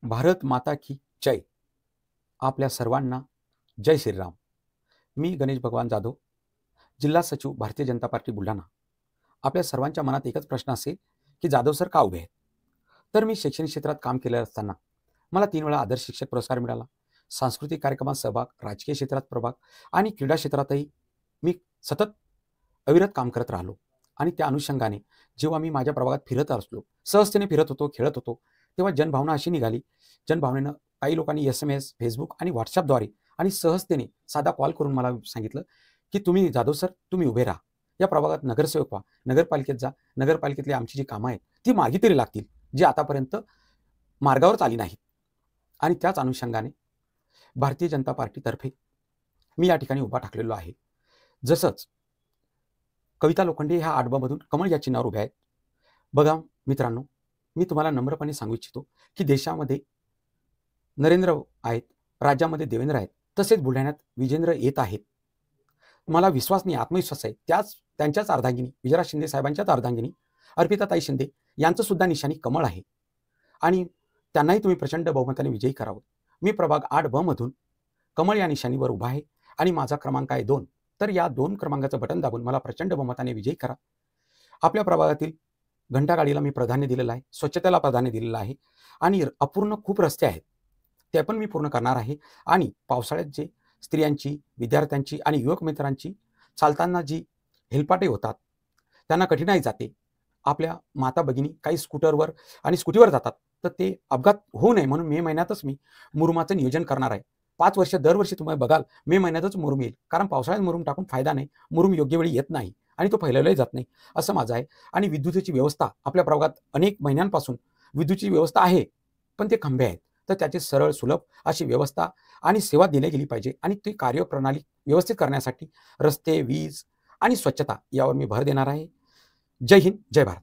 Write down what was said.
भारत माता की जय. आपल्या सर्वांना जय श्रीराम. मी गणेश भगवान जाधव, जिल्हा सचिव, भारतीय जनता पार्टी बुलढाणा. आपल्या सर्वांच्या मनात एकच प्रश्न असेल की जाधव सर का उभे आहेत. तर मी शैक्षणिक क्षेत्रात काम केले असताना मला 3 वेळा आदर्श शिक्षक पुरस्कार मिळाला. सांस्कृतिक कार्यक्रमात सहभाग, राजकीय क्षेत्रात प्रभाग आणि क्रीडा क्षेत्रातही मी सतत अविरत काम करत राहिलो. आणि त्या अनुषंगाने जेव्हा मी माझ्या प्रभागात फिरत असलो, सहजतेने फिरत होतो, खेळत होतो, तेव्हा जनभावना अशी निघाली. जनभावनेनं काही लोकांनी SMS, फेसबुक आणि व्हॉट्सअपद्वारे आणि सहजतेने साधा कॉल करून मला सांगितलं की तुम्ही जाधव सर तुम्ही उभे राहा, या प्रभागात नगरसेवक व्हा, नगरपालिकेत जा, नगरपालिकेतली आमची जी कामं आहेत ती मागे तरी लागतील, जी आतापर्यंत मार्गावरच आली नाहीत. आणि त्याच अनुषंगाने भारतीय जनता पार्टीतर्फे मी या ठिकाणी उभा ठाकलेलो आहे. जसंच कविता लोखंडे ह्या 8 मधून कमळ या चिन्हावर उभ्या आहेत. बघा मित्रांनो, मी तुम्हाला नम्रपणे सांगू इच्छितो की देशामध्ये नरेंद्र आहेत, राज्यामध्ये देवेंद्र आहेत, तसेच बुलढाण्यात विजेंद्र येत आहेत. मला विश्वास नाही, आत्मविश्वास आहे. त्यांच्याच अर्धांगिनी, विजयराज शिंदे साहेबांच्याच अर्धांगिनी अर्पिताताई शिंदे यांचं सुद्धा निशाणी कमळ आहे आणि त्यांनाही तुम्ही प्रचंड बहुमताने विजयी करावं. मी प्रभाग 8 मधून कमळ या निशाणीवर उभा आहे आणि माझा क्रमांक आहे 2. तर या 2 क्रमांकाचं बटन दाबून मला प्रचंड बहुमताने विजयी करा. आपल्या प्रभागातील घंटागाडीला मी प्राधान्य दिलेलं आहे, स्वच्छतेला प्राधान्य दिलेलं आहे आणि अपूर्ण खूप रस्ते आहेत, ते पण मी पूर्ण करणार आहे. आणि पावसाळ्यात जे स्त्रियांची, विद्यार्थ्यांची आणि युवक मित्रांची चालताना जी हेलपाटे होतात, त्यांना कठीणाई जाते. आपल्या माता भगिनी काही स्कूटरवर आणि स्कूटीवर जातात, तर ते अपघात होऊ नये म्हणून मे महिन्यातच मी मुरुमाचं नियोजन करणार आहे. 5 वर्ष दरवर्षी तुम्ही बघाल मे महिन्यातच मुरुम येईल, कारण पावसाळ्यात मुरुम टाकून फायदा नाही. मुरुम योग्य वेळी येत नाही आणि तो फैलवलाही जात नाही, असं माझं आहे. आणि विद्युतीची व्यवस्था आपल्या प्रभागात अनेक महिन्यांपासून विद्युतची व्यवस्था आहे, पण ते खंबे आहेत. तर त्याची सरळ सुलभ अशी व्यवस्था आणि सेवा दिली गेली पाहिजे आणि ती कार्यप्रणाली व्यवस्थित करण्यासाठी रस्ते, वीज आणि स्वच्छता यावर मी भर देणार आहे. जय हिंद, जय भारत.